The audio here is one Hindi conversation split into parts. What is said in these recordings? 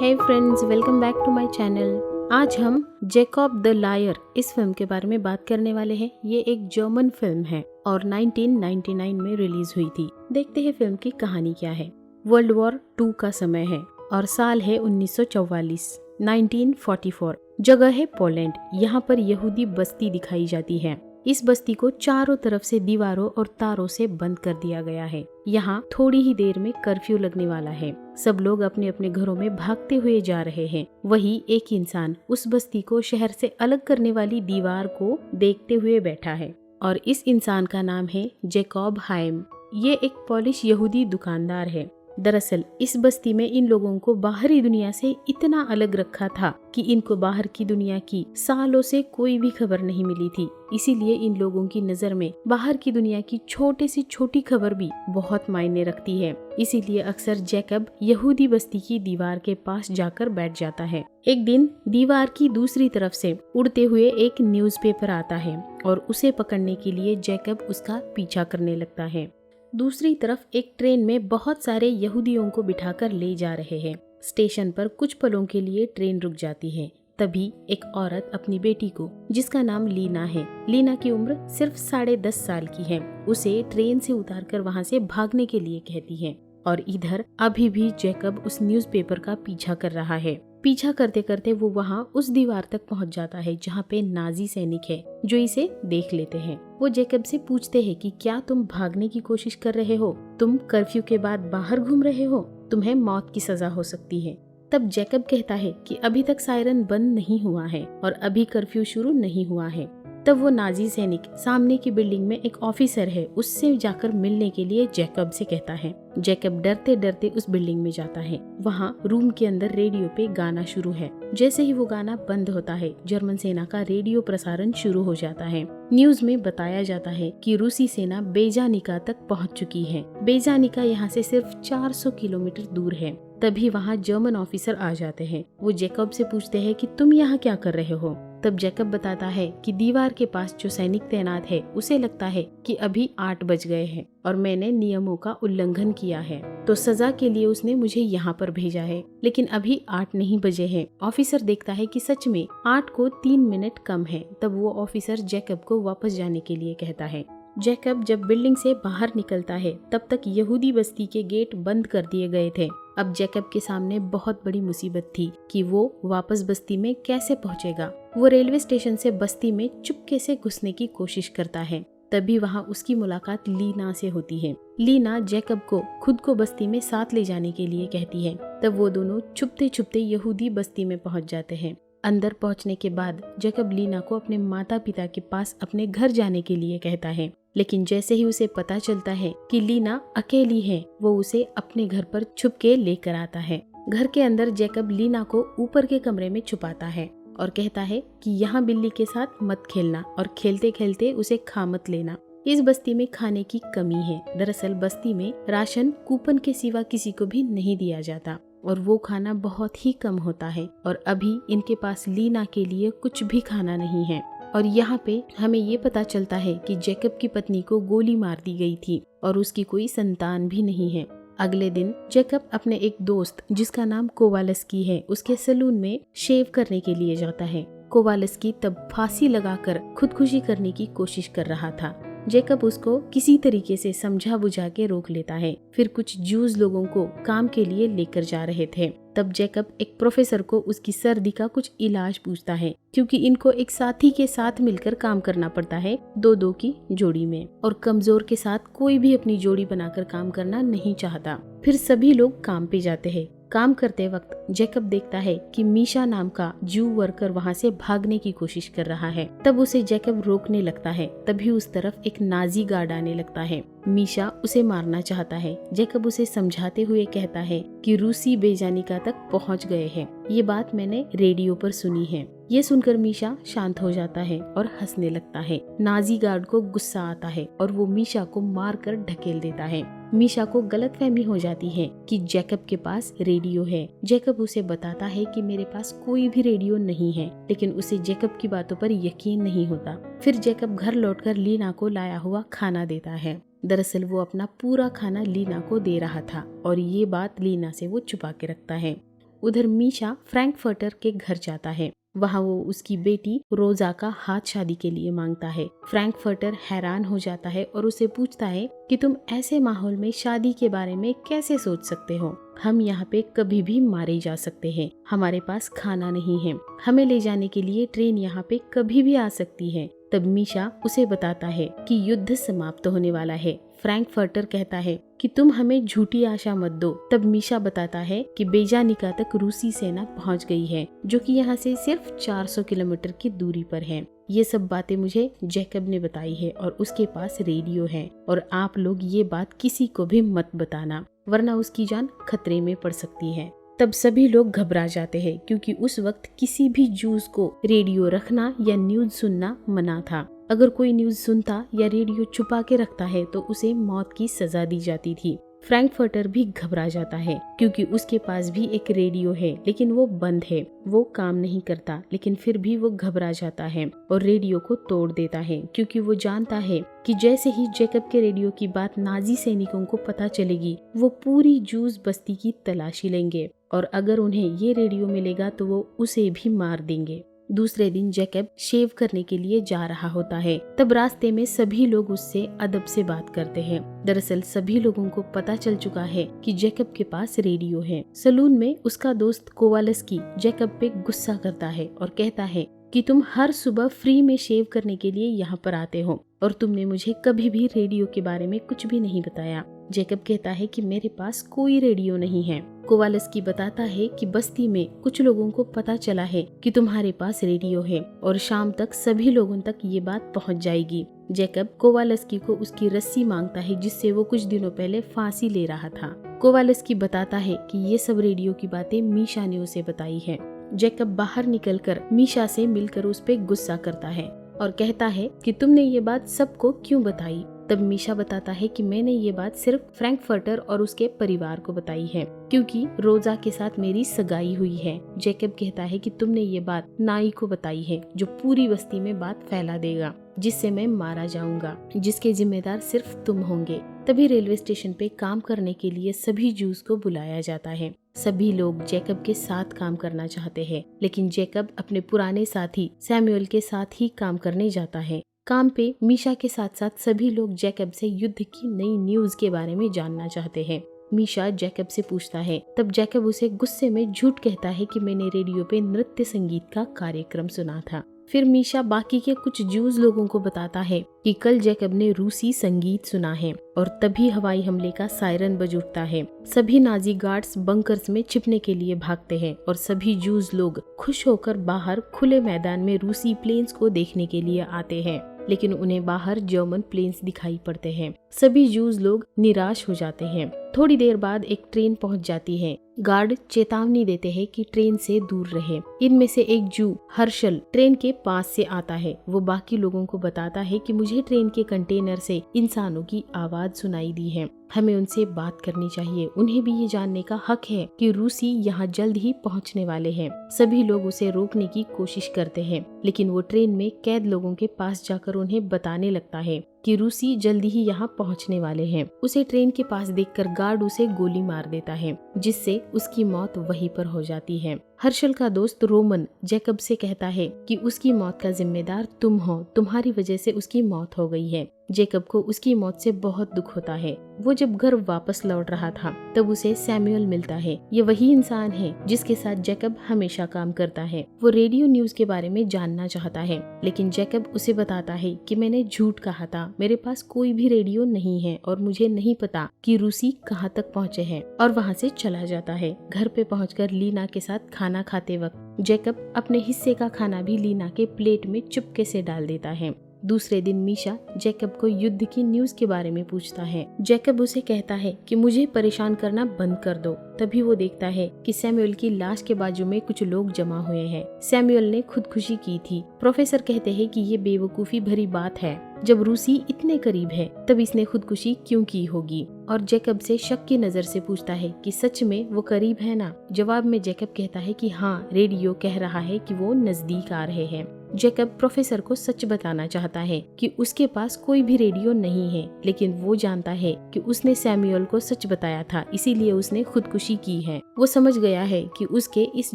Hey friends, welcome back to my channel. आज हम जैकब द लायर इस फिल्म के बारे में बात करने वाले हैं। ये एक जर्मन फिल्म है और 1999 में रिलीज हुई थी। देखते हैं फिल्म की कहानी क्या है। वर्ल्ड वॉर 2 का समय है और साल है 1944, 1944। जगह है पोलैंड। यहाँ पर यहूदी बस्ती दिखाई जाती है। इस बस्ती को चारों तरफ से दीवारों और तारों से बंद कर दिया गया है। यहाँ थोड़ी ही देर में कर्फ्यू लगने वाला है। सब लोग अपने अपने घरों में भागते हुए जा रहे हैं। वही एक इंसान उस बस्ती को शहर से अलग करने वाली दीवार को देखते हुए बैठा है और इस इंसान का नाम है जैकब हाइम। ये एक पॉलिश यहूदी दुकानदार है। दरअसल इस बस्ती में इन लोगों को बाहरी दुनिया से इतना अलग रखा था कि इनको बाहर की दुनिया की सालों से कोई भी खबर नहीं मिली थी। इसीलिए इन लोगों की नजर में बाहर की दुनिया की छोटे से छोटी खबर भी बहुत मायने रखती है। इसीलिए अक्सर जैकब यहूदी बस्ती की दीवार के पास जाकर बैठ जाता है। एक दिन दीवार की दूसरी तरफ से उड़ते हुए एक न्यूज़पेपर आता है और उसे पकड़ने के लिए जैकब उसका पीछा करने लगता है। दूसरी तरफ एक ट्रेन में बहुत सारे यहूदियों को बिठाकर ले जा रहे हैं। स्टेशन पर कुछ पलों के लिए ट्रेन रुक जाती है। तभी एक औरत अपनी बेटी को, जिसका नाम लीना है, लीना की उम्र सिर्फ 10.5 साल की है, उसे ट्रेन से उतारकर वहां से भागने के लिए कहती है। और इधर अभी भी जैकब उस न्यूज़पेपर का पीछा कर रहा है। पीछा करते करते वो वहाँ उस दीवार तक पहुँच जाता है जहाँ पे नाजी सैनिक है जो इसे देख लेते हैं। वो जैकब से पूछते हैं कि क्या तुम भागने की कोशिश कर रहे हो? तुम कर्फ्यू के बाद बाहर घूम रहे हो? तुम्हें मौत की सजा हो सकती है। तब जैकब कहता है कि अभी तक सायरन बंद नहीं हुआ है और अभी कर्फ्यू शुरू नहीं हुआ है। तब वो नाजी सैनिक सामने की बिल्डिंग में एक ऑफिसर है, उससे जाकर मिलने के लिए जैकब से कहता है। जैकब डरते डरते उस बिल्डिंग में जाता है। वहाँ रूम के अंदर रेडियो पे गाना शुरू है। जैसे ही वो गाना बंद होता है, जर्मन सेना का रेडियो प्रसारण शुरू हो जाता है। न्यूज में बताया जाता है कि रूसी सेना बेजानिका तक पहुँच चुकी है। बेजानिका यहाँ से सिर्फ 400 किलोमीटर दूर है। तभी वहाँ जर्मन ऑफिसर आ जाते हैं। वो जैकब से पूछते हैं कि तुम यहाँ क्या कर रहे हो? तब जैकब बताता है कि दीवार के पास जो सैनिक तैनात है उसे लगता है कि अभी 8 बज गए हैं और मैंने नियमों का उल्लंघन किया है, तो सजा के लिए उसने मुझे यहाँ पर भेजा है। लेकिन अभी 8 नहीं बजे हैं। ऑफिसर देखता है कि सच में 8 को 3 मिनट कम है। तब वो ऑफिसर जैकब को वापस जाने के लिए कहता है। जैकब जब बिल्डिंग से बाहर निकलता है तब तक यहूदी बस्ती के गेट बंद कर दिए गए थे। अब जैकब के सामने बहुत बड़ी मुसीबत थी कि वो वापस बस्ती में कैसे पहुंचेगा। वो रेलवे स्टेशन से बस्ती में चुपके से घुसने की कोशिश करता है। तभी वहाँ उसकी मुलाकात लीना से होती है। लीना जैकब को खुद को बस्ती में साथ ले जाने के लिए कहती है। तब वो दोनों छुपते छुपते यहूदी बस्ती में पहुँच जाते हैं। अंदर पहुंचने के बाद जैकब लीना को अपने माता पिता के पास अपने घर जाने के लिए कहता है। लेकिन जैसे ही उसे पता चलता है कि लीना अकेली है, वो उसे अपने घर पर छुपके लेकर आता है। घर के अंदर जैकब लीना को ऊपर के कमरे में छुपाता है और कहता है कि यहाँ बिल्ली के साथ मत खेलना और खेलते खेलते उसे खा मत लेना। इस बस्ती में खाने की कमी है। दरअसल बस्ती में राशन कूपन के सिवा किसी को भी नहीं दिया जाता और वो खाना बहुत ही कम होता है और अभी इनके पास लीना के लिए कुछ भी खाना नहीं है। और यहाँ पे हमें ये पता चलता है कि जैकब की पत्नी को गोली मार दी गई थी और उसकी कोई संतान भी नहीं है। अगले दिन जैकब अपने एक दोस्त जिसका नाम कोवालस्की है, उसके सैलून में शेव करने के लिए जाता है। कोवालस्की तब फांसी लगाकर खुदकुशी करने की कोशिश कर रहा था। जैकब उसको किसी तरीके से समझा बुझा के रोक लेता है। फिर कुछ जूस लोगों को काम के लिए लेकर जा रहे थे। तब जैकब एक प्रोफेसर को उसकी सर्दी का कुछ इलाज पूछता है, क्योंकि इनको एक साथी के साथ मिलकर काम करना पड़ता है 2-2 की जोड़ी में, और कमजोर के साथ कोई भी अपनी जोड़ी बनाकर काम करना नहीं चाहता। फिर सभी लोग काम पे जाते हैं। काम करते वक्त जैकब देखता है कि मीशा नाम का जू वर्कर वहाँ से भागने की कोशिश कर रहा है। तब उसे जैकब रोकने लगता है। तभी उस तरफ एक नाजी गार्ड आने लगता है। मीशा उसे मारना चाहता है। जैकब उसे समझाते हुए कहता है कि रूसी बेजानिका तक पहुँच गए हैं। ये बात मैंने रेडियो पर सुनी है। ये सुनकर मीशा शांत हो जाता है और हंसने लगता है। नाजी गार्ड को गुस्सा आता है और वो मीशा को मारकर ढकेल देता है। मीशा को गलतफहमी हो जाती है कि जैकब के पास रेडियो है। जैकब उसे बताता है कि मेरे पास कोई भी रेडियो नहीं है, लेकिन उसे जैकब की बातों पर यकीन नहीं होता। फिर जैकब घर लौटकर लीना को लाया हुआ खाना देता है। दरअसल वो अपना पूरा खाना लीना को दे रहा था और ये बात लीना से वो छुपा के रखता है। उधर मीशा फ्रैंकफर्टर के घर जाता है। वहाँ वो उसकी बेटी रोजा का हाथ शादी के लिए मांगता है। फ्रैंकफर्टर हैरान हो जाता है और उसे पूछता है कि तुम ऐसे माहौल में शादी के बारे में कैसे सोच सकते हो? हम यहाँ पे कभी भी मारे जा सकते हैं, हमारे पास खाना नहीं है, हमें ले जाने के लिए ट्रेन यहाँ पे कभी भी आ सकती है। तब मीशा उसे बताता है कि युद्ध समाप्त होने वाला है। फ्रैंकफर्टर कहता है कि तुम हमें झूठी आशा मत दो। तब मीशा बताता है कि बेजानिका तक रूसी सेना पहुंच गई है, जो कि यहाँ से सिर्फ 400 किलोमीटर की दूरी पर है। ये सब बातें मुझे जैकब ने बताई है और उसके पास रेडियो है, और आप लोग ये बात किसी को भी मत बताना, वरना उसकी जान खतरे में पड़ सकती है। तब सभी लोग घबरा जाते हैं, क्योंकि उस वक्त किसी भी जूस को रेडियो रखना या न्यूज सुनना मना था। अगर कोई न्यूज सुनता या रेडियो छुपा के रखता है तो उसे मौत की सजा दी जाती थी। फ्रैंकफर्टर भी घबरा जाता है, क्योंकि उसके पास भी एक रेडियो है, लेकिन वो बंद है, वो काम नहीं करता। लेकिन फिर भी वो घबरा जाता है और रेडियो को तोड़ देता है, क्योंकि वो जानता है कि जैसे ही जैकब के रेडियो की बात नाजी सैनिकों को पता चलेगी, वो पूरी जूस बस्ती की तलाशी लेंगे, और अगर उन्हें ये रेडियो मिलेगा तो वो उसे भी मार देंगे। दूसरे दिन जैकब शेव करने के लिए जा रहा होता है। तब रास्ते में सभी लोग उससे अदब से बात करते हैं। दरअसल सभी लोगों को पता चल चुका है कि जैकब के पास रेडियो है। सलून में उसका दोस्त कोवालस्की जैकब पे गुस्सा करता है और कहता है कि तुम हर सुबह फ्री में शेव करने के लिए यहाँ पर आते हो, और तुमने मुझे कभी भी रेडियो के बारे में कुछ भी नहीं बताया। जैकब कहता है कि मेरे पास कोई रेडियो नहीं है। कोवालस्की बताता है कि बस्ती में कुछ लोगों को पता चला है कि तुम्हारे पास रेडियो है, और शाम तक सभी लोगों तक ये बात पहुंच जाएगी। जैकब कोवालस्की को उसकी रस्सी मांगता है, जिससे वो कुछ दिनों पहले फांसी ले रहा था। कोवालस्की बताता है कि ये सब रेडियो की बातें मीशा ने उसे बताई है। जैकब बाहर निकलकर मीशा से मिलकर उस पे गुस्सा करता है और कहता है कि तुमने ये बात सबको क्यों बताई? तब मीशा बताता है कि मैंने ये बात सिर्फ फ्रैंकफर्टर और उसके परिवार को बताई है, क्योंकि रोजा के साथ मेरी सगाई हुई है। जैकब कहता है कि तुमने ये बात नाई को बताई है, जो पूरी बस्ती में बात फैला देगा, जिससे मैं मारा जाऊंगा, जिसके जिम्मेदार सिर्फ तुम होंगे। तभी रेलवे स्टेशन पे काम करने के लिए सभी जूस को बुलाया जाता है। सभी लोग जैकब के साथ काम करना चाहते हैं, लेकिन जैकब अपने पुराने साथी सैमुअल के साथ ही काम करने जाता है। काम पे मीशा के साथ साथ सभी लोग जैकब से युद्ध की नई न्यूज के बारे में जानना चाहते हैं। मीशा जैकब से पूछता है, तब जैकब उसे गुस्से में झूठ कहता है कि मैंने रेडियो पे नृत्य संगीत का कार्यक्रम सुना था। फिर मीशा बाकी के कुछ जूस लोगों को बताता है कि कल जैकब ने रूसी संगीत सुना है, और तभी हवाई हमले का सायरन बज उठता है। सभी नाजी गार्ड्स बंकर्स में छिपने के लिए भागते हैं, और सभी जूस लोग खुश होकर बाहर खुले मैदान में रूसी प्लेन्स को देखने के लिए आते हैं, लेकिन उन्हें बाहर जर्मन प्लेन्स दिखाई पड़ते हैं। सभी जूस लोग निराश हो जाते हैं। थोड़ी देर बाद एक ट्रेन पहुंच जाती है। गार्ड चेतावनी देते हैं कि ट्रेन से दूर रहे। इनमें से एक जू हर्षल ट्रेन के पास से आता है। वो बाकी लोगों को बताता है कि मुझे ट्रेन के कंटेनर से इंसानों की आवाज सुनाई दी है, हमें उनसे बात करनी चाहिए। उन्हें भी ये जानने का हक है कि रूसी यहाँ जल्द ही पहुँचने वाले हैं। सभी लोग उसे रोकने की कोशिश करते हैं, लेकिन वो ट्रेन में कैद लोगों के पास जाकर उन्हें बताने लगता है कि रूसी जल्दी ही यहाँ पहुँचने वाले हैं। उसे ट्रेन के पास देखकर गार्ड उसे गोली मार देता है, जिससे उसकी मौत वहीं पर हो जाती है। हर्षल का दोस्त रोमन जैकब से कहता है कि उसकी मौत का जिम्मेदार तुम हो, तुम्हारी वजह से उसकी मौत हो गई है। जैकब को उसकी मौत से बहुत दुख होता है। वो जब घर वापस लौट रहा था तब उसे सैमुअल मिलता है। ये वही इंसान है जिसके साथ जैकब हमेशा काम करता है। वो रेडियो न्यूज के बारे में जानना चाहता है, लेकिन जैकब उसे बताता है कि मैंने झूठ कहा था, मेरे पास कोई भी रेडियो नहीं है और मुझे नहीं पता कि रूसी कहाँ तक पहुँचे हैं, और वहाँ से चला जाता है। घर पे पहुँचकर लीना के साथ खाना खाते वक्त जैकब अपने हिस्से का खाना भी लीना के प्लेट में चुपके से डाल देता है। दूसरे दिन मीशा जैकब को युद्ध की न्यूज के बारे में पूछता है। जैकब उसे कहता है कि मुझे परेशान करना बंद कर दो। तभी वो देखता है कि सैमुअल की लाश के बाजू में कुछ लोग जमा हुए हैं। सैमुअल ने खुदकुशी की थी। प्रोफेसर कहते हैं कि ये बेवकूफी भरी बात है, जब रूसी इतने करीब है तब इसने खुदकुशी क्यों की होगी, और जैकब से शक की नजर से पूछता है कि सच में वो करीब है ना। जवाब में जैकब कहता है कि हाँ, रेडियो कह रहा है कि वो नजदीक आ रहे हैं। जैकब प्रोफेसर को सच बताना चाहता है कि उसके पास कोई भी रेडियो नहीं है, लेकिन वो जानता है कि उसने सैमुअल को सच बताया था, इसीलिए उसने खुदकुशी की है। वो समझ गया है कि उसके इस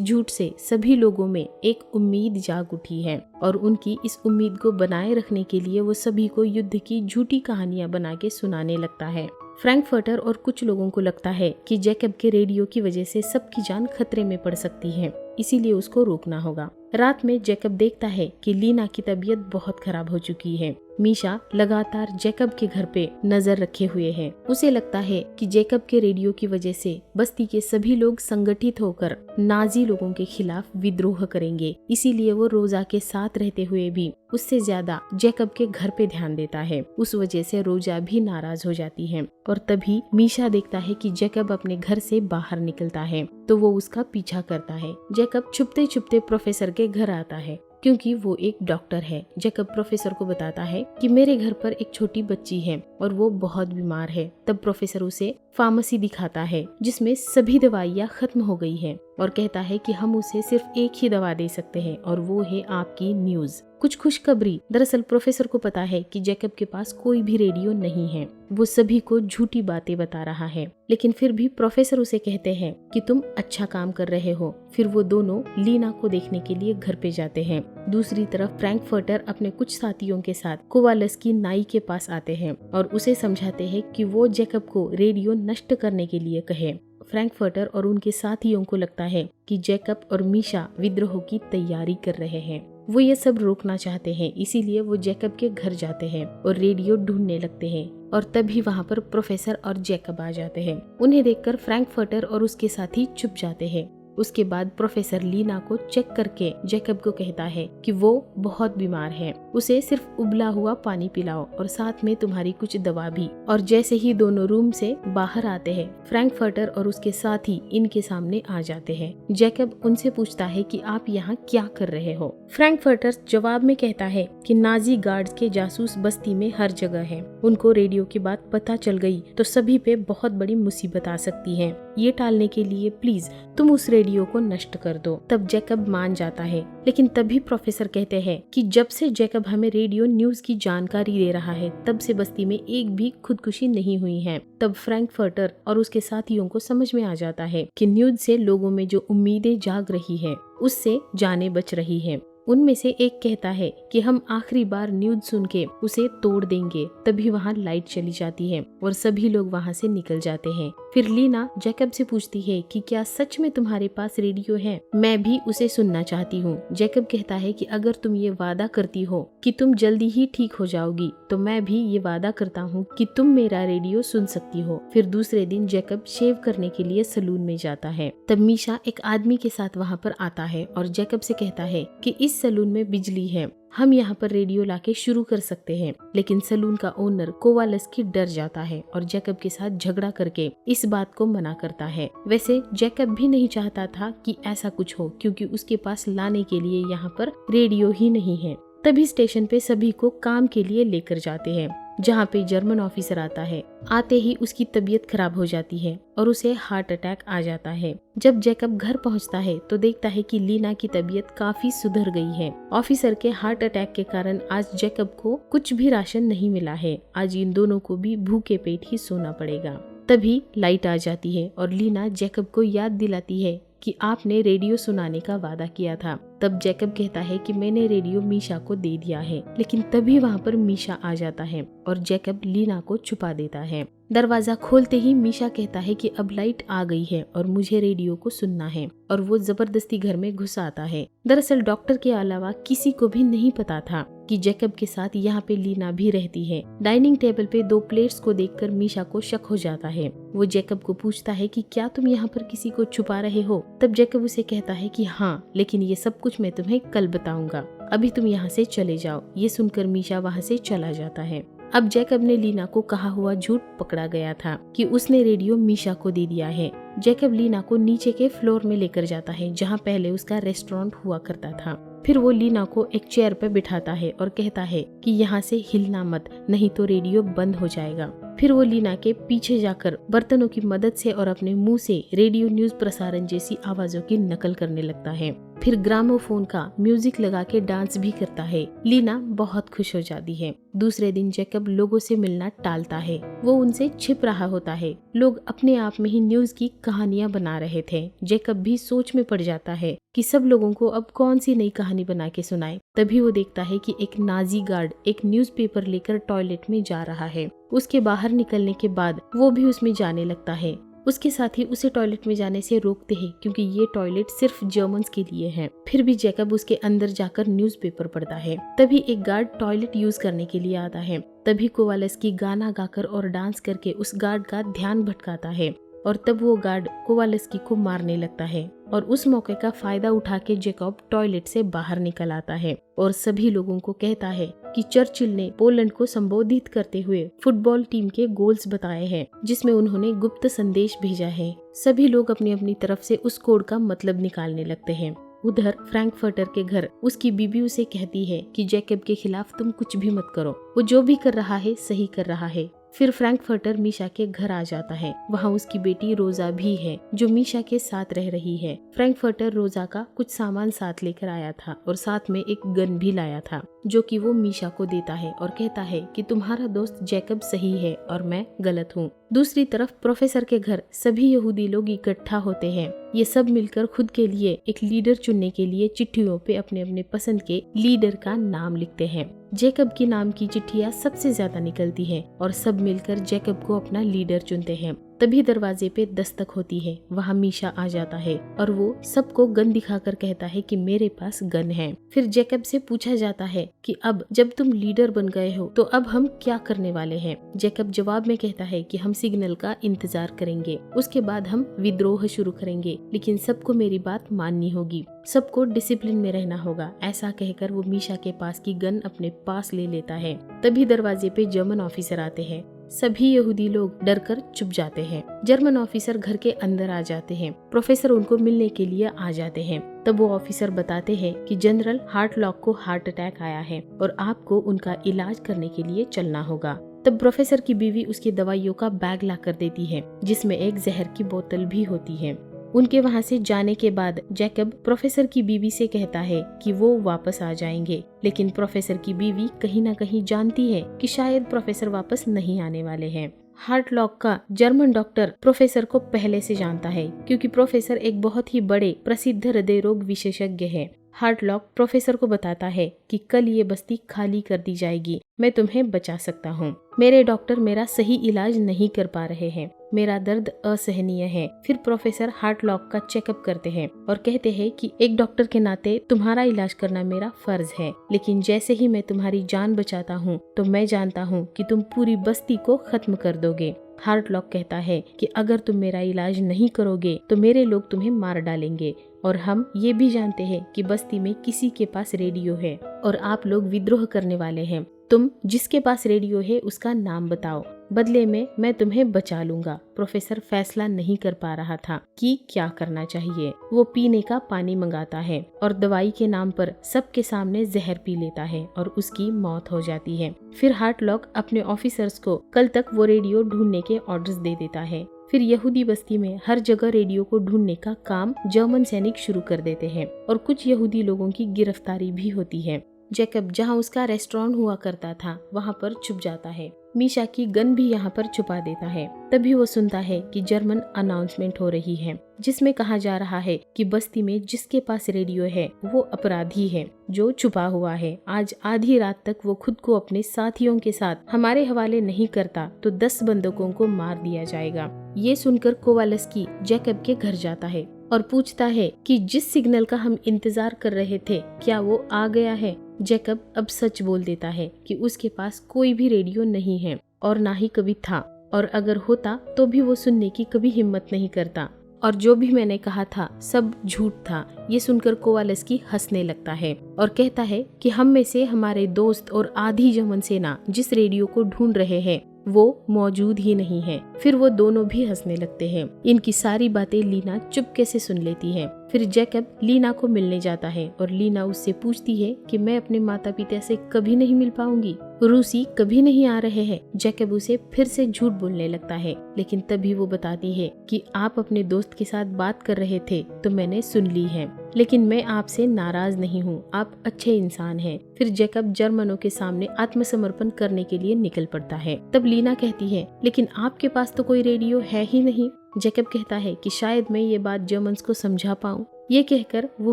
झूठ से सभी लोगों में एक उम्मीद जाग उठी है और उनकी इस उम्मीद को बनाए रखने के लिए वो सभी को युद्ध की झूठी कहानियां बना के सुनाने लगता है। फ्रैंकफर्टर और कुछ लोगों को लगता है कि जैकब के रेडियो की वजह से सबकी जान खतरे में पड़ सकती है, इसीलिए उसको रोकना होगा। रात में जैकब देखता है कि लीना की तबीयत बहुत खराब हो चुकी है। मीशा लगातार जैकब के घर पे नजर रखे हुए है। उसे लगता है कि जैकब के रेडियो की वजह से बस्ती के सभी लोग संगठित होकर नाजी लोगों के खिलाफ विद्रोह करेंगे, इसीलिए वो रोजा के साथ रहते हुए भी उससे ज्यादा जैकब के घर पे ध्यान देता है। उस वजह से रोजा भी नाराज हो जाती है और तभी मीशा देखता है कि जैकब अपने घर से बाहर निकलता है, तो वो उसका पीछा करता है। जैकब छुपते छुपते प्रोफेसर के घर आता है क्योंकि वो एक डॉक्टर है। जैकब प्रोफेसर को बताता है कि मेरे घर पर एक छोटी बच्ची है और वो बहुत बीमार है। तब प्रोफेसर उसे फार्मेसी दिखाता है जिसमें सभी दवाइयाँ खत्म हो गई है और कहता है कि हम उसे सिर्फ एक ही दवा दे सकते हैं और वो है आपकी न्यूज, कुछ खुशखबरी। दरअसल प्रोफेसर को पता है कि जैकब के पास कोई भी रेडियो नहीं है, वो सभी को झूठी बातें बता रहा है, लेकिन फिर भी प्रोफेसर उसे कहते हैं कि तुम अच्छा काम कर रहे हो। फिर वो दोनों लीना को देखने के लिए घर पे जाते हैं। दूसरी तरफ फ्रैंकफर्टर अपने कुछ साथियों के साथ कोवालस्की नाई के पास आते हैं और उसे समझाते हैं कि वो जैकब को रेडियो नष्ट करने के लिए कहे। फ्रैंकफर्टर और उनके साथियों को लगता है कि जैकब और मीशा विद्रोह की तैयारी कर रहे हैं। वो ये सब रोकना चाहते हैं, इसीलिए वो जैकब के घर जाते हैं और रेडियो ढूंढने लगते हैं और तभी वहाँ पर प्रोफेसर और जैकब आ जाते हैं। उन्हें देखकर फ्रैंकफर्टर और उसके साथी चुप जाते हैं। उसके बाद प्रोफेसर लीना को चेक करके जैकब को कहता है कि वो बहुत बीमार है, उसे सिर्फ उबला हुआ पानी पिलाओ और साथ में तुम्हारी कुछ दवा भी। और जैसे ही दोनों रूम से बाहर आते हैं, फ्रैंकफर्टर और उसके साथी इनके सामने आ जाते हैं। जैकब उनसे पूछता है कि आप यहाँ क्या कर रहे हो। फ्रैंकफर्टर जवाब में कहता है कि नाजी गार्ड्स के जासूस बस्ती में हर जगह है, उनको रेडियो की बात पता चल गई तो सभी पे बहुत बड़ी मुसीबत आ सकती है। ये टालने के लिए प्लीज तुम उस रेडियो को नष्ट कर दो। तब जैकब मान जाता है, लेकिन तभी प्रोफेसर कहते हैं कि जब से जैकब हमें रेडियो न्यूज की जानकारी दे रहा है तब से बस्ती में एक भी खुदकुशी नहीं हुई है। तब फ्रैंकफर्टर और उसके साथियों को समझ में आ जाता है कि न्यूज से लोगों में जो उम्मीदें जाग रही है उससे जानें बच रही है। उनमें से एक कहता है कि हम आखिरी बार न्यूज सुन के उसे तोड़ देंगे। तभी वहाँ लाइट चली जाती है और सभी लोग वहाँ से निकल जाते हैं। फिर लीना जैकब से पूछती है कि क्या सच में तुम्हारे पास रेडियो है, मैं भी उसे सुनना चाहती हूँ। जैकब कहता है कि अगर तुम ये वादा करती हो कि तुम जल्दी ही ठीक हो जाओगी तो मैं भी ये वादा करता हूँ कि तुम मेरा रेडियो सुन सकती हो। फिर दूसरे दिन जैकब शेव करने के लिए सलून में जाता है। तब मीशा एक आदमी के साथ वहाँ पर आता है और जैकब से कहता है कि इस सलून में बिजली है, हम यहाँ पर रेडियो लाके शुरू कर सकते हैं। लेकिन सलून का ओनर कोवालस्की डर जाता है और जैकब के साथ झगड़ा करके इस बात को मना करता है। वैसे जैकब भी नहीं चाहता था कि ऐसा कुछ हो, क्योंकि उसके पास लाने के लिए यहाँ पर रेडियो ही नहीं है। तभी स्टेशन पे सभी को काम के लिए लेकर जाते हैं, जहाँ पे जर्मन ऑफिसर आता है। आते ही उसकी तबीयत खराब हो जाती है और उसे हार्ट अटैक आ जाता है। जब जैकब घर पहुँचता है तो देखता है कि लीना की तबीयत काफी सुधर गई है। ऑफिसर के हार्ट अटैक के कारण आज जैकब को कुछ भी राशन नहीं मिला है। आज इन दोनों को भी भूखे पेट ही सोना पड़ेगा। तभी लाइट आ जाती है और लीना जैकब को याद दिलाती है कि आपने रेडियो सुनाने का वादा किया था। तब जैकब कहता है कि मैंने रेडियो मीशा को दे दिया है, लेकिन तभी वहाँ पर मीशा आ जाता है और जैकब लीना को छुपा देता है। दरवाजा खोलते ही मीशा कहता है कि अब लाइट आ गई है और मुझे रेडियो को सुनना है, और वो जबरदस्ती घर में घुस आता है। दरअसल डॉक्टर के अलावा किसी को भी नहीं पता था कि जैकब के साथ यहाँ पे लीना भी रहती है। डाइनिंग टेबल पे 2 प्लेट्स को देखकर मीशा को शक हो जाता है। वो जैकब को पूछता है कि क्या तुम यहाँ पर किसी को छुपा रहे हो। तब जैकब उसे कहता है कि हाँ, लेकिन ये सब कुछ मैं तुम्हें कल बताऊंगा, अभी तुम यहाँ से चले जाओ। ये सुनकर मीशा वहाँ से चला जाता है। अब जैकब ने लीना को कहा हुआ झूठ पकड़ा गया था कि उसने रेडियो मीशा को दे दिया है। जैकब लीना को नीचे के फ्लोर में लेकर जाता है, जहाँ पहले उसका रेस्टोरेंट हुआ करता था। फिर वो लीना को एक चेयर पर बिठाता है और कहता है कि यहाँ से हिलना मत, नहीं तो रेडियो बंद हो जाएगा। फिर वो लीना के पीछे जाकर बर्तनों की मदद से और अपने मुंह से रेडियो न्यूज प्रसारण जैसी आवाजों की नकल करने लगता है। फिर ग्रामोफोन का म्यूजिक लगा के डांस भी करता है। लीना बहुत खुश हो जाती है। दूसरे दिन जैकब लोगों से मिलना टालता है, वो उनसे छिप रहा होता है। लोग अपने आप में ही न्यूज की कहानियां बना रहे थे। जैकब भी सोच में पड़ जाता है कि सब लोगों को अब कौन सी नई कहानी बना के सुनाए। तभी वो देखता है कि एक नाजी गार्ड एक न्यूज़पेपर लेकर टॉयलेट में जा रहा है। उसके बाहर निकलने के बाद वो भी उसमें जाने लगता है। उसके साथी उसे टॉयलेट में जाने से रोकते हैं क्योंकि ये टॉयलेट सिर्फ जर्मन्स के लिए है। फिर भी जैकब उसके अंदर जाकर न्यूज़पेपर पढ़ता है। तभी एक गार्ड टॉयलेट यूज करने के लिए आता है। तभी कोवालस्की गाना गाकर और डांस करके उस गार्ड का ध्यान भटकाता है और तब वो गार्ड कोवालस्की को मारने लगता है और उस मौके का फायदा उठा के जैकब टॉयलेट से बाहर निकल आता है और सभी लोगों को कहता है कि चर्चिल ने पोलैंड को संबोधित करते हुए फुटबॉल टीम के गोल्स बताए हैं, जिसमें उन्होंने गुप्त संदेश भेजा है। सभी लोग अपनी अपनी तरफ से उस कोड का मतलब निकालने लगते हैं। उधर फ्रैंकफर्टर के घर उसकी बीबी उसे कहती है कि जैकब के खिलाफ तुम कुछ भी मत करो, वो जो भी कर रहा है सही कर रहा है। फिर फ्रैंकफर्टर मीशा के घर आ जाता है। वहाँ उसकी बेटी रोजा भी है जो मीशा के साथ रह रही है। फ्रैंकफर्टर रोजा का कुछ सामान साथ लेकर आया था और साथ में एक गन भी लाया था जो कि वो मीशा को देता है और कहता है कि तुम्हारा दोस्त जैकब सही है और मैं गलत हूँ। दूसरी तरफ प्रोफेसर के घर सभी यहूदी लोग इकट्ठा होते हैं। ये सब मिलकर खुद के लिए एक लीडर चुनने के लिए चिट्ठियों पे अपने अपने पसंद के लीडर का नाम लिखते हैं। जैकब के नाम की चिट्ठियां सबसे ज्यादा निकलती हैं और सब मिलकर जैकब को अपना लीडर चुनते हैं। तभी दरवाजे पे दस्तक होती है। वहाँ मीशा आ जाता है और वो सबको गन दिखाकर कहता है कि मेरे पास गन है। फिर जैकब से पूछा जाता है कि अब जब तुम लीडर बन गए हो तो अब हम क्या करने वाले हैं। जैकब जवाब में कहता है कि हम सिग्नल का इंतजार करेंगे, उसके बाद हम विद्रोह शुरू करेंगे, लेकिन सबको मेरी बात माननी होगी, सबको डिसिप्लिन में रहना होगा। ऐसा कहकर वो मीशा के पास की गन अपने पास ले लेता है। तभी दरवाजे पे जर्मन ऑफिसर आते हैं। सभी यहूदी लोग डरकर चुप जाते हैं। जर्मन ऑफिसर घर के अंदर आ जाते हैं। प्रोफेसर उनको मिलने के लिए आ जाते हैं। तब वो ऑफिसर बताते हैं कि जनरल हार्टलॉक को हार्ट अटैक आया है और आपको उनका इलाज करने के लिए चलना होगा। तब प्रोफेसर की बीवी उसकी दवाइयों का बैग ला कर देती है जिसमें एक जहर की बोतल भी होती है। उनके वहाँ से जाने के बाद जैकब प्रोफेसर की बीवी से कहता है कि वो वापस आ जाएंगे, लेकिन प्रोफेसर की बीवी कहीं ना कहीं जानती है कि शायद प्रोफेसर वापस नहीं आने वाले हैं। हार्टलॉक का जर्मन डॉक्टर प्रोफेसर को पहले से जानता है क्योंकि प्रोफेसर एक बहुत ही बड़े प्रसिद्ध हृदय रोग विशेषज्ञ है। हार्टलॉक प्रोफेसर को बताता है कि कल ये बस्ती खाली कर दी जाएगी, मैं तुम्हें बचा सकता हूँ। मेरे डॉक्टर मेरा सही इलाज नहीं कर पा रहे हैं, मेरा दर्द असहनीय है। फिर प्रोफेसर हार्टलॉक का चेकअप करते हैं और कहते हैं कि एक डॉक्टर के नाते तुम्हारा इलाज करना मेरा फर्ज है, लेकिन जैसे ही मैं तुम्हारी जान बचाता हूँ तो मैं जानता हूँ कि तुम पूरी बस्ती को खत्म कर दोगे। हार्टलॉक कहता है कि अगर तुम मेरा इलाज नहीं करोगे तो मेरे लोग तुम्हें मार डालेंगे और हम ये भी जानते हैं कि बस्ती में किसी के पास रेडियो है और आप लोग विद्रोह करने वाले हैं। तुम जिसके पास रेडियो है उसका नाम बताओ, बदले में मैं तुम्हें बचा लूंगा। प्रोफेसर फैसला नहीं कर पा रहा था कि क्या करना चाहिए। वो पीने का पानी मंगाता है और दवाई के नाम पर सबके सामने जहर पी लेता है और उसकी मौत हो जाती है। फिर हार्टलॉक अपने ऑफिसर्स को कल तक वो रेडियो ढूंढने के ऑर्डर्स दे देता है। फिर यहूदी बस्ती में हर जगह रेडियो को ढूंढने का काम जर्मन सैनिक शुरू कर देते हैं और कुछ यहूदी लोगों की गिरफ्तारी भी होती है। जैकब जहां उसका रेस्टोरेंट हुआ करता था वहां पर छुप जाता है। मीशा की गन भी यहाँ पर छुपा देता है। तभी वो सुनता है कि जर्मन अनाउंसमेंट हो रही है जिसमें कहा जा रहा है कि बस्ती में जिसके पास रेडियो है वो अपराधी है जो छुपा हुआ है। आज आधी रात तक वो खुद को अपने साथियों के साथ हमारे हवाले नहीं करता तो 10 बंदूकों को मार दिया जाएगा। ये सुनकर कोवालस्की जैकब के घर जाता है और पूछता है कि जिस सिग्नल का हम इंतजार कर रहे थे क्या वो आ गया है। जैकब अब सच बोल देता है कि उसके पास कोई भी रेडियो नहीं है और ना ही कभी था, और अगर होता तो भी वो सुनने की कभी हिम्मत नहीं करता, और जो भी मैंने कहा था सब झूठ था। ये सुनकर कोवालस्की हंसने लगता है और कहता है कि हम में से हमारे दोस्त और आधी जर्मन सेना जिस रेडियो को ढूंढ रहे हैं वो मौजूद ही नहीं है। फिर वो दोनों भी हंसने लगते हैं। इनकी सारी बातें लीना चुपके से सुन लेती है। फिर जैकब लीना को मिलने जाता है और लीना उससे पूछती है कि मैं अपने माता पिता से कभी नहीं मिल पाऊंगी, रूसी कभी नहीं आ रहे हैं। जैकब उसे फिर से झूठ बोलने लगता है, लेकिन तभी वो बताती है कि आप अपने दोस्त के साथ बात कर रहे थे तो मैंने सुन ली है, लेकिन मैं आपसे नाराज नहीं हूँ, आप अच्छे इंसान हैं। फिर जैकब जर्मनों के सामने आत्मसमर्पण करने के लिए निकल पड़ता है। तब लीना कहती है, लेकिन आपके पास तो कोई रेडियो है ही नहीं। जैकब कहता है कि शायद मैं ये बात जर्मन्स को समझा पाऊँ। ये कहकर वो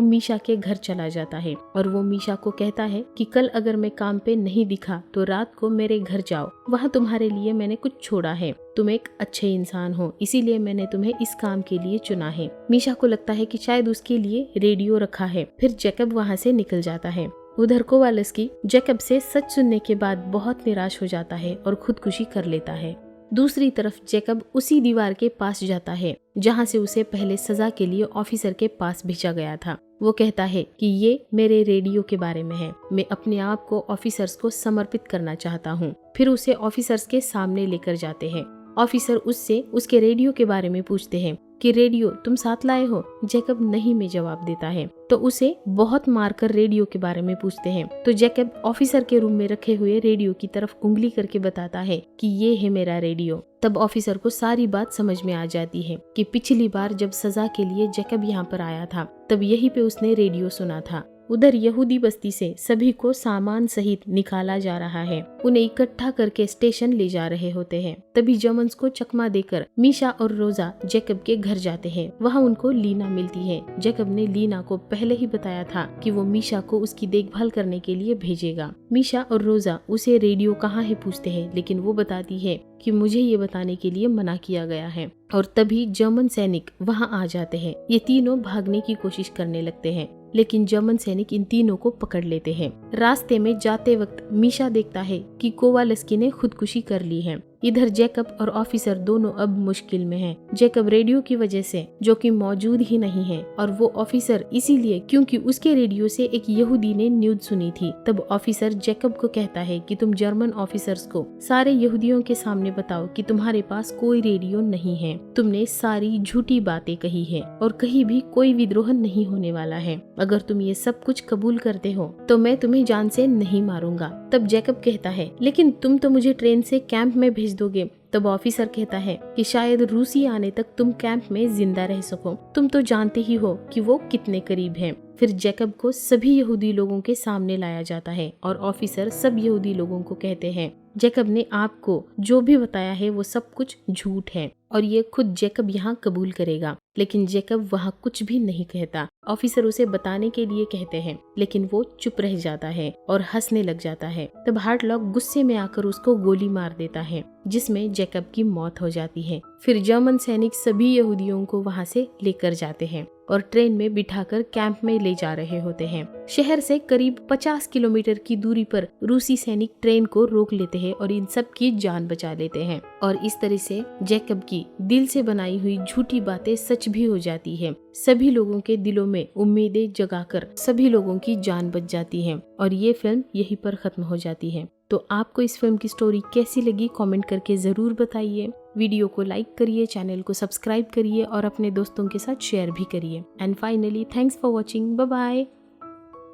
मीशा के घर चला जाता है और वो मीशा को कहता है कि कल अगर मैं काम पे नहीं दिखा तो रात को मेरे घर जाओ, वहाँ तुम्हारे लिए मैंने कुछ छोड़ा है। तुम एक अच्छे इंसान हो, इसीलिए मैंने तुम्हें इस काम के लिए चुना है। मीशा को लगता है कि शायद उसके लिए रेडियो रखा है। फिर जैकब वहाँ से निकल जाता है। उधर कोवालस्की जैकब से सच सुनने के बाद बहुत निराश हो जाता है और खुदकुशी कर लेता है। दूसरी तरफ जैकब उसी दीवार के पास जाता है जहाँ से उसे पहले सजा के लिए ऑफिसर के पास भेजा गया था। वो कहता है कि ये मेरे रेडियो के बारे में है, मैं अपने आप को ऑफिसर्स को समर्पित करना चाहता हूँ। फिर उसे ऑफिसर्स के सामने लेकर जाते हैं। ऑफिसर उससे उसके रेडियो के बारे में पूछते हैं कि रेडियो तुम साथ लाए हो। जैकब नहीं में जवाब देता है, तो उसे बहुत मारकर रेडियो के बारे में पूछते हैं। तो जैकब ऑफिसर के रूम में रखे हुए रेडियो की तरफ उंगली करके बताता है कि ये है मेरा रेडियो। तब ऑफिसर को सारी बात समझ में आ जाती है कि पिछली बार जब सजा के लिए जैकब यहाँ पर आया था तब यहीं पे उसने रेडियो सुना था। उधर यहूदी बस्ती से सभी को सामान सहित निकाला जा रहा है। उन्हें इकट्ठा करके स्टेशन ले जा रहे होते हैं। तभी जर्मन्स को चकमा देकर मीशा और रोजा जैकब के घर जाते हैं। वहाँ उनको लीना मिलती है। जैकब ने लीना को पहले ही बताया था कि वो मीशा को उसकी देखभाल करने के लिए भेजेगा। मीशा और रोजा उसे रेडियो कहाँ है पूछते हैं, लेकिन वो बताती है कि मुझे ये बताने के लिए मना किया गया है। और तभी जर्मन सैनिक वहाँ आ जाते हैं। ये तीनों भागने की कोशिश करने लगते हैं, लेकिन जर्मन सैनिक इन तीनों को पकड़ लेते हैं। रास्ते में जाते वक्त मीशा देखता है कि कोवालस्की ने खुदकुशी कर ली है। इधर जैकब और ऑफिसर दोनों अब मुश्किल में हैं। जैकब रेडियो की वजह से, जो कि मौजूद ही नहीं है, और वो ऑफिसर इसीलिए क्योंकि उसके रेडियो से एक यहूदी ने न्यूज़ सुनी थी। तब ऑफिसर जैकब को कहता है कि तुम जर्मन ऑफिसर्स को सारे यहूदियों के सामने बताओ कि तुम्हारे पास कोई रेडियो नहीं है, तुमने सारी झूठी बातें कही है और कहीं भी कोई विद्रोह नहीं होने वाला है। अगर तुम ये सब कुछ कबूल करते हो तो मैं तुम्हें जान से नहीं मारूंगा। तब जैकब कहता है, लेकिन तुम तो मुझे ट्रेन से कैंप में भेज दोगे। तब ऑफिसर कहता है कि शायद रूसी आने तक तुम कैंप में जिंदा रह सको, तुम तो जानते ही हो कि वो कितने करीब हैं। फिर जैकब को सभी यहूदी लोगों के सामने लाया जाता है और ऑफिसर सब यहूदी लोगों को कहते हैं जैकब ने आपको जो भी बताया है वो सब कुछ झूठ है और ये खुद जैकब यहाँ कबूल करेगा। लेकिन जैकब वहाँ कुछ भी नहीं कहता। ऑफिसर उसे बताने के लिए कहते हैं, लेकिन वो चुप रह जाता है और हंसने लग जाता है। तब हार्टलॉक गुस्से में आकर उसको गोली मार देता है, जिसमें जैकब की मौत हो जाती है। फिर जर्मन सैनिक सभी यहूदियों को वहाँ से लेकर जाते हैं और ट्रेन में बिठाकर कैंप में ले जा रहे होते हैं। शहर से करीब 50 किलोमीटर की दूरी पर रूसी सैनिक ट्रेन को रोक लेते हैं और इन सब की जान बचा लेते हैं। और इस तरह से जैकब की दिल से बनाई हुई झूठी बातें सच भी हो जाती है। सभी लोगों के दिलों में उम्मीदें जगाकर सभी लोगों की जान बच जाती है और ये फिल्म यहीं पर खत्म हो जाती है। तो आपको इस फिल्म की स्टोरी कैसी लगी कमेंट करके जरूर बताइए। वीडियो को लाइक करिए, चैनल को सब्सक्राइब करिए और अपने दोस्तों के साथ शेयर भी करिए। And finally thanks for watching. Bye bye.